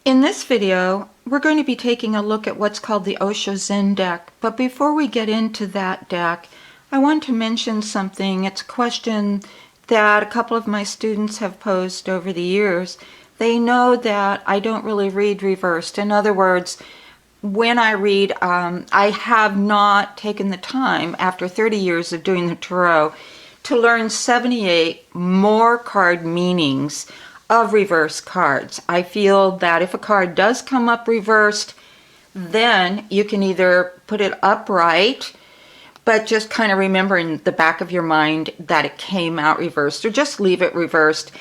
In this video, we're going to be taking a look at what's called the Osho Zen deck. But before we get into that deck, I want to mention something. It's a question that a couple of my students have posed over the years. They know that I don't really read reversed. In other words, when I read, I have not taken the time, after 30 years of doing the tarot, to learn 78 more card meanings of reverse cards. I feel that if a card does come up reversed, then you can either put it upright, but just kind of remember in the back of your mind that it came out reversed, or just leave it reversed.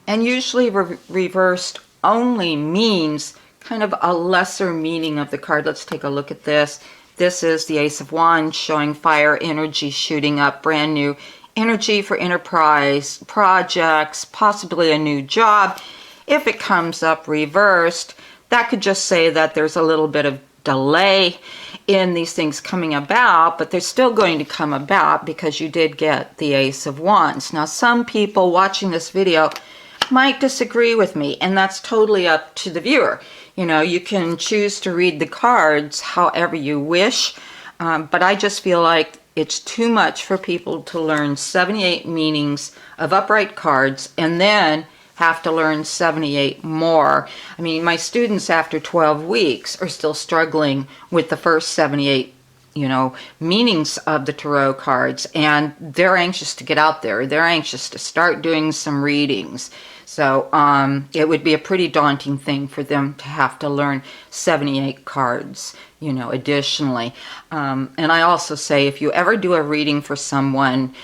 And usually reversed only means kind of a lesser meaning of the card. Let's take a look at this. This is the Ace of Wands, showing fire energy shooting up, brand new energy for enterprise, projects, possibly a new job. If it comes up reversed, that could just say that there's a little bit of delay in these things coming about, but they're still going to come about because you did get the Ace of Wands. Now, some people watching this video might disagree with me, and that's totally up to the viewer. You know, you can choose to read the cards however you wish, but I just feel like it's too much for people to learn 78 meanings of upright cards and then have to learn 78 more. I mean, my students after 12 weeks are still struggling with the first 78 meanings of the tarot cards, and they're anxious to get out there. They're anxious to start doing some readings. So it would be a pretty daunting thing for them to have to learn 78 cards, additionally. And I also say, if you ever do a reading for someone,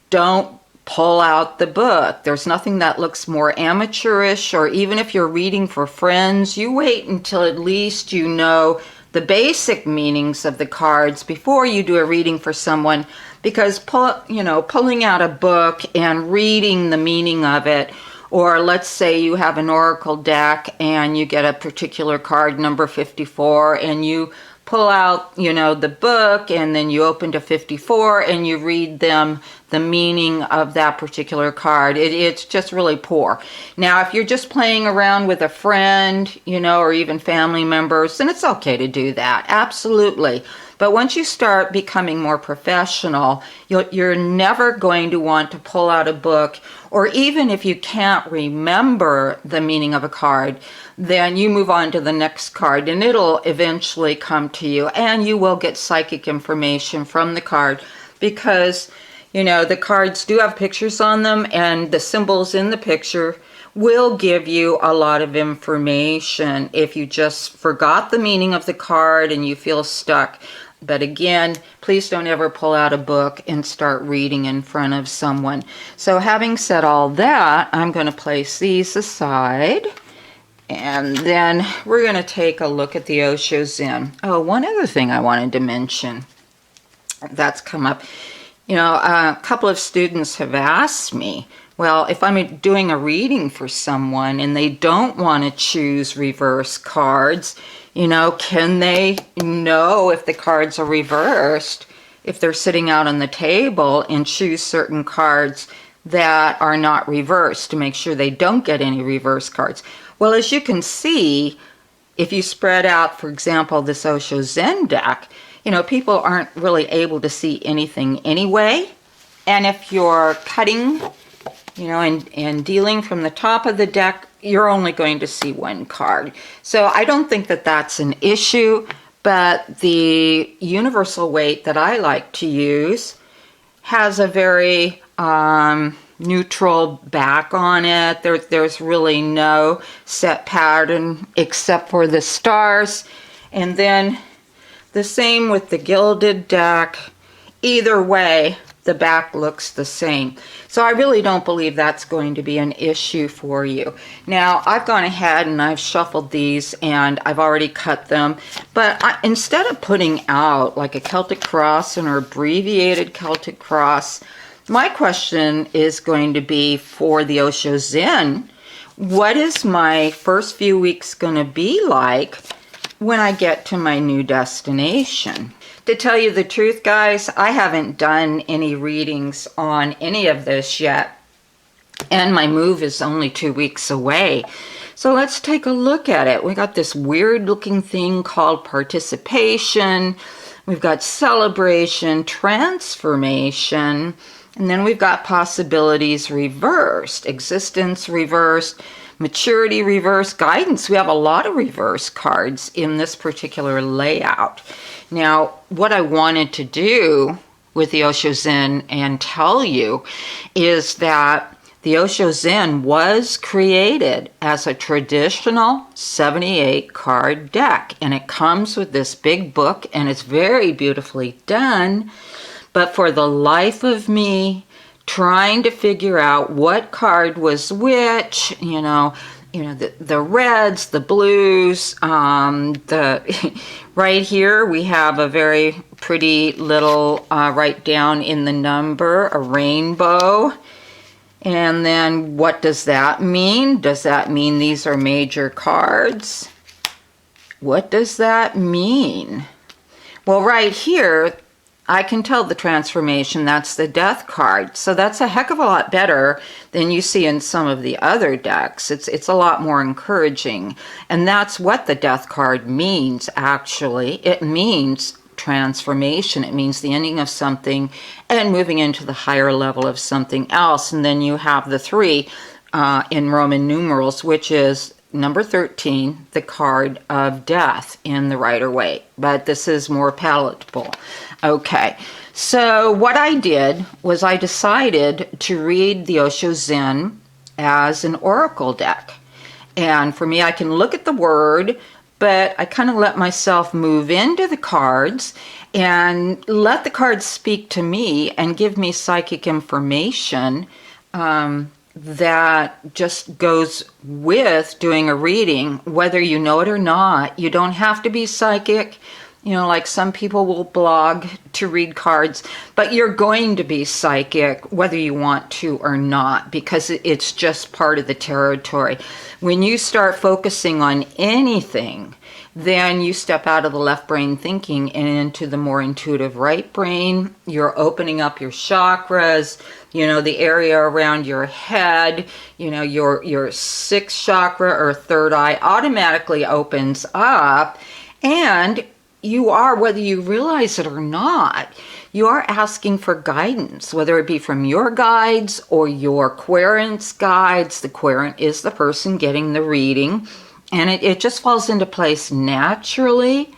don't pull out the book. There's nothing that looks more amateurish, or even if you're reading for friends, you wait until at least you know the basic meanings of the cards before you do a reading for someone, because pulling out a book and reading the meaning of it, or let's say you have an oracle deck and you get a particular card, number 54, and you pull out, the book, and then you open to 54 and you read them the meaning of that particular card. It's just really poor. Now, if you're just playing around with a friend, or even family members, then it's okay to do that. Absolutely. But once you start becoming more professional, you're never going to want to pull out a book, or even if you can't remember the meaning of a card, then you move on to the next card, and it'll eventually come to you, and you will get psychic information from the card, because the cards do have pictures on them, and the symbols in the picture will give you a lot of information if you just forgot the meaning of the card and you feel stuck. But again, please don't ever pull out a book and start reading in front of someone. So having said all that, I'm going to place these aside, and then we're going to take a look at the Osho Zen. Oh, one other thing I wanted to mention that's come up. A couple of students have asked me, well, if I'm doing a reading for someone and they don't want to choose reverse cards, can they know if the cards are reversed if they're sitting out on the table, and choose certain cards that are not reversed to make sure they don't get any reverse cards? Well, as you can see, if you spread out, for example, this Osho Zen deck, people aren't really able to see anything anyway. And if you're cutting, and dealing from the top of the deck, you're only going to see one card. So I don't think that that's an issue, but the universal weight that I like to use has a very neutral back on it. There's really no set pattern except for the stars. And then the same with the gilded deck. Either way, the back looks the same. So I really don't believe that's going to be an issue for you. Now, I've gone ahead and I've shuffled these, and I've already cut them. But instead of putting out like a Celtic cross and an abbreviated Celtic cross, my question is going to be for the Osho Zen, what is my first few weeks going to be like when I get to my new destination? To tell you the truth, guys, I haven't done any readings on any of this yet, and my move is only 2 weeks away. So let's take a look at it. We got this weird looking thing called participation. We've got celebration, transformation, and then we've got possibilities reversed, existence reversed, maturity reversed, guidance. We have a lot of reverse cards in this particular layout. Now, what I wanted to do with the Osho Zen and tell you is that the Osho Zen was created as a traditional 78 card deck, and it comes with this big book, and it's very beautifully done. But for the life of me, trying to figure out what card was which, the reds, the blues, right here we have a very pretty little write down in the number, a rainbow. And then what does that mean? Does that mean these are major cards? What does that mean? Well, right here, I can tell the transformation, that's the death card. So that's a heck of a lot better than you see in some of the other decks. It's a lot more encouraging. And that's what the death card means, actually. It means transformation. It means the ending of something and moving into the higher level of something else. And then you have the 3 in Roman numerals, which is number 13, the card of death in the Rider-Waite. But this is more palatable. Okay, so what I did was I decided to read the Osho Zen as an oracle deck. And for me, I can look at the word, but I kind of let myself move into the cards and let the cards speak to me and give me psychic information that just goes with doing a reading, whether you know it or not. You don't have to be psychic. Like some people will blog to read cards, but you're going to be psychic whether you want to or not, because it's just part of the territory. When you start focusing on anything, then you step out of the left brain thinking and into the more intuitive right brain. You're opening up your chakras, the area around your head, your sixth chakra or third eye automatically opens up, and you are, whether you realize it or not, you are asking for guidance, whether it be from your guides or your querent's guides. The querent is the person getting the reading, and it just falls into place naturally.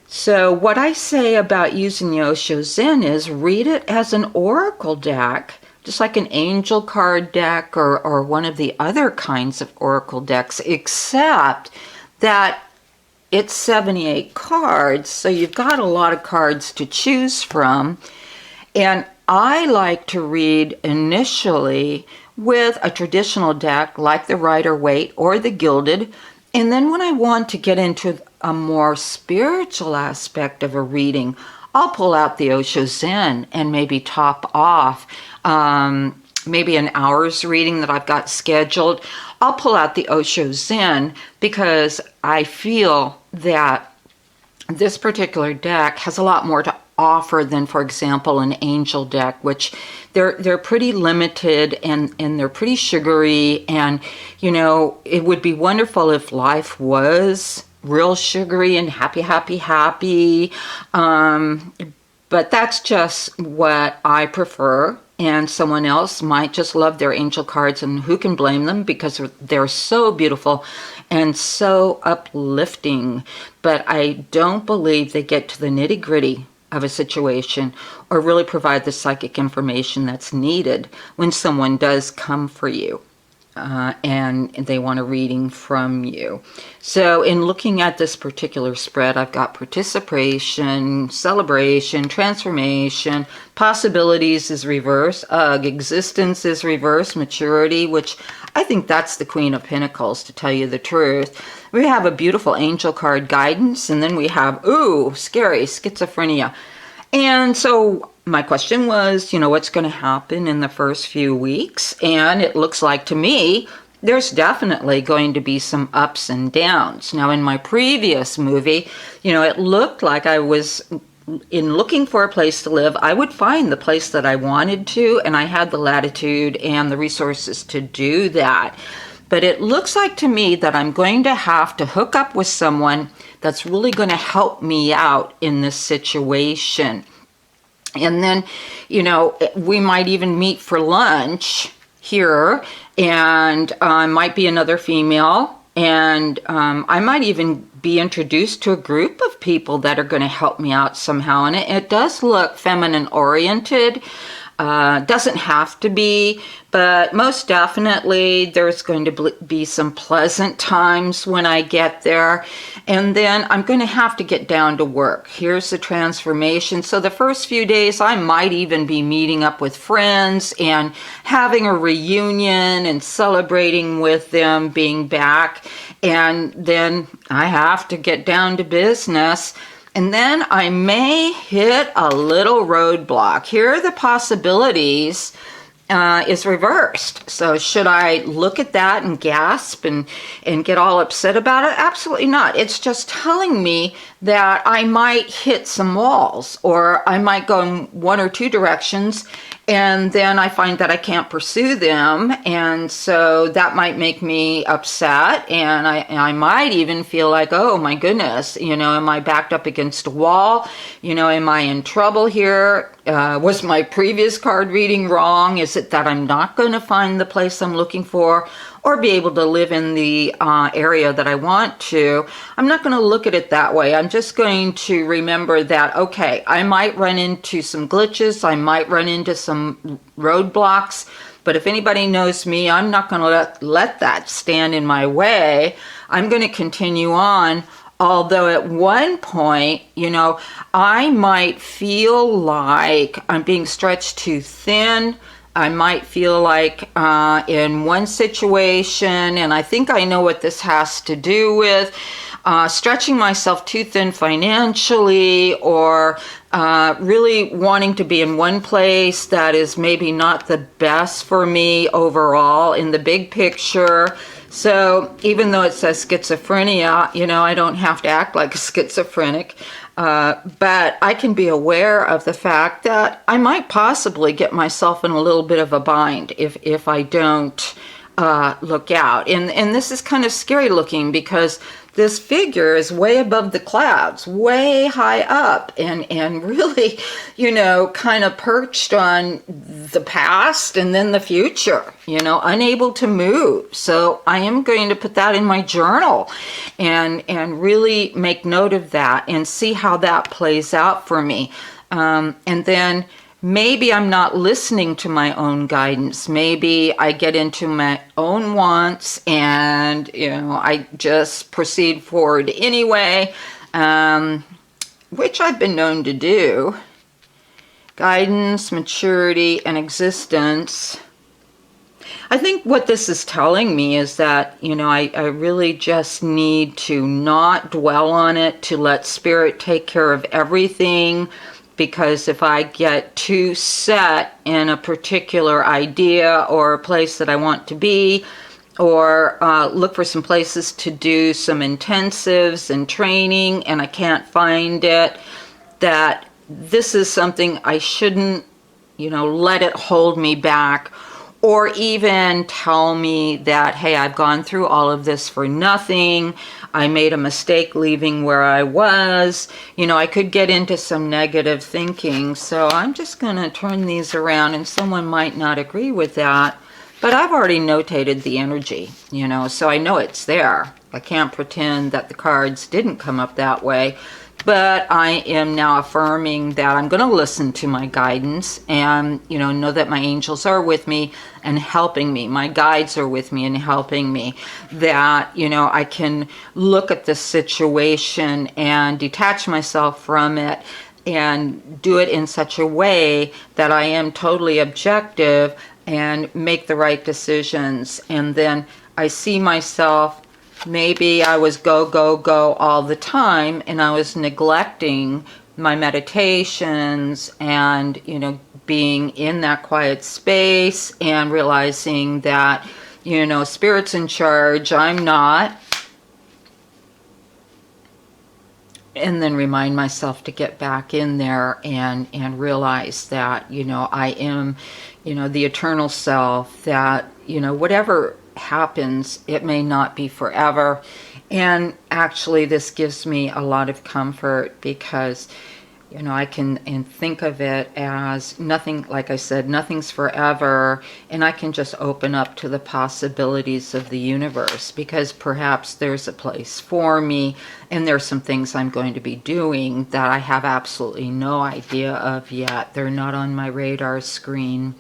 So what I say about using the Osho Zen is read it as an oracle deck, just like an angel card deck or one of the other kinds of oracle decks, except that it's 78 cards, so you've got a lot of cards to choose from. And I like to read initially with a traditional deck like the Rider-Waite or the Gilded. And then when I want to get into a more spiritual aspect of a reading, I'll pull out the Osho Zen and maybe top off maybe an hour's reading that I've got scheduled. I'll pull out the Osho Zen because I feel that this particular deck has a lot more to offer than, for example, an angel deck, which they're pretty limited and they're pretty sugary. And, it would be wonderful if life was real sugary and happy. But that's just what I prefer. And someone else might just love their angel cards, and who can blame them, because they're so beautiful and so uplifting. But I don't believe they get to the nitty-gritty of a situation or really provide the psychic information that's needed when someone does come for you and they want a reading from you. So in looking at this particular spread, I've got participation, celebration, transformation, possibilities is reverse, existence is reverse, maturity, which I think that's the Queen of Pentacles, to tell you the truth. We have a beautiful angel card, guidance, and then we have, scary, schizophrenia. And so my question was, what's going to happen in the first few weeks? And it looks like to me, there's definitely going to be some ups and downs. Now, in my previous movie, it looked like I was, in looking for a place to live, I would find the place that I wanted to, and I had the latitude and the resources to do that. but it looks like to me that I'm going to have to hook up with someone that's really going to help me out in this situation. And then, we might even meet for lunch here, and might be another female, and I might even be introduced to a group of people that are going to help me out somehow. And it does look feminine oriented. Doesn't have to be, but most definitely there's going to be some pleasant times when I get there. And then I'm going to have to get down to work. Here's the transformation. So the first few days I might even be meeting up with friends and having a reunion and celebrating with them being back. And then I have to get down to business. And then I may hit a little roadblock. Here are the possibilities. Is reversed. So should I look at that and gasp and get all upset about it? Absolutely not. It's just telling me that I might hit some walls, or I might go in one or two directions, and then I find that I can't pursue them, and so that might make me upset, and I might even feel like, oh my goodness, am I backed up against a wall? Am I in trouble here? Was my previous card reading wrong? Is it that I'm not going to find the place I'm looking for or be able to live in the area that I want to? I'm not going to look at it that way. I'm just going to remember that, okay, I might run into some glitches. I might run into some roadblocks. But if anybody knows me, I'm not going to let that stand in my way. I'm going to continue on. Although at one point, I might feel like I'm being stretched too thin. I might feel like in one situation, and I think I know what this has to do with, stretching myself too thin financially, or really wanting to be in one place that is maybe not the best for me overall in the big picture. So even though it says schizophrenia, I don't have to act like a schizophrenic, but I can be aware of the fact that I might possibly get myself in a little bit of a bind if I don't look out. And this is kind of scary looking, because this figure is way above the clouds, way high up, and really, kind of perched on the past and then the future, unable to move. So I am going to put that in my journal and really make note of that and see how that plays out for me. And then maybe I'm not listening to my own guidance. Maybe I get into my own wants and, I just proceed forward anyway, which I've been known to do. Guidance, maturity, and existence. I think what this is telling me is that, I really just need to not dwell on it, to let spirit take care of everything. Because if I get too set in a particular idea or a place that I want to be, or look for some places to do some intensives and training, and I can't find it, that this is something I shouldn't, let it hold me back, or even tell me that, hey, I've gone through all of this for nothing. I made a mistake leaving where I was. I could get into some negative thinking. So I'm just going to turn these around, and someone might not agree with that. But I've already notated the energy, so I know it's there. I can't pretend that the cards didn't come up that way. But I am now affirming that I'm going to listen to my guidance and, know that my angels are with me and helping me. My guides are with me and helping me. That, I can look at this situation and detach myself from it and do it in such a way that I am totally objective and make the right decisions. And then I see myself, maybe I was go, go, go all the time, and I was neglecting my meditations and, being in that quiet space and realizing that, spirit's in charge, I'm not. And then remind myself to get back in there and realize that, I am, the eternal self, that, whatever happens, it may not be forever. And actually, this gives me a lot of comfort because, I can and think of it as nothing, like I said, nothing's forever, and I can just open up to the possibilities of the universe because perhaps there's a place for me, and there's some things I'm going to be doing that I have absolutely no idea of yet. They're not on my radar screen.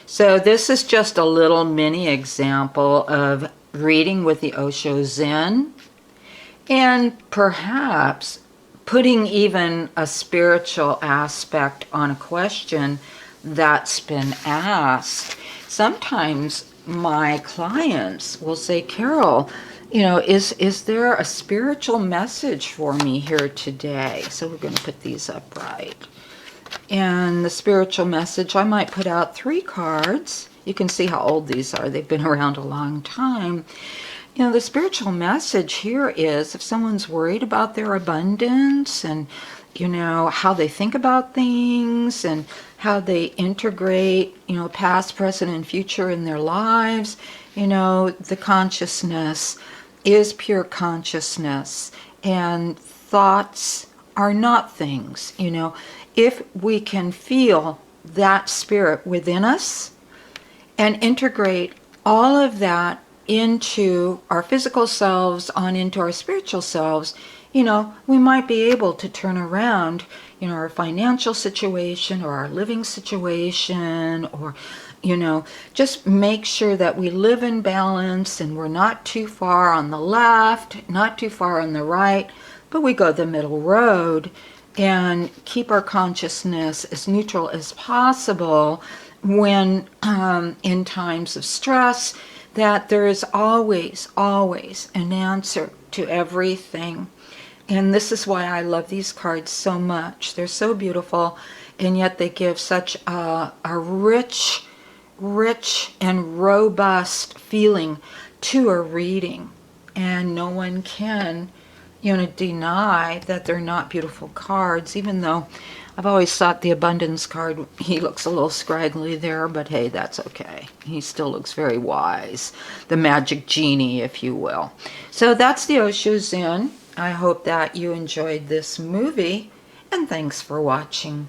So this is just a little mini example of reading with the Osho Zen, and perhaps putting even a spiritual aspect on a question that's been asked. Sometimes my clients will say, Carol, is there a spiritual message for me here today? So we're going to put these up right. And the spiritual message, I might put out 3 cards. You can see how old these are. They've been around a long time. The spiritual message here is if someone's worried about their abundance and, how they think about things and how they integrate, past, present, and future in their lives, the consciousness is pure consciousness, and thoughts are not things. If we can feel that spirit within us and integrate all of that into our physical selves, on into our spiritual selves, we might be able to turn around, our financial situation or our living situation, or, just make sure that we live in balance and we're not too far on the left, not too far on the right, but we go the middle road and keep our consciousness as neutral as possible when in times of stress, that there is always, always an answer to everything. And this is why I love these cards so much. They're so beautiful, and yet they give such a rich and robust feeling to a reading. And no one can, deny that they're not beautiful cards, even though I've always thought the abundance card, he looks a little scraggly there, but hey, that's okay. He still looks very wise. The magic genie, if you will. So that's the Osho Zen. I hope that you enjoyed this movie, and thanks for watching.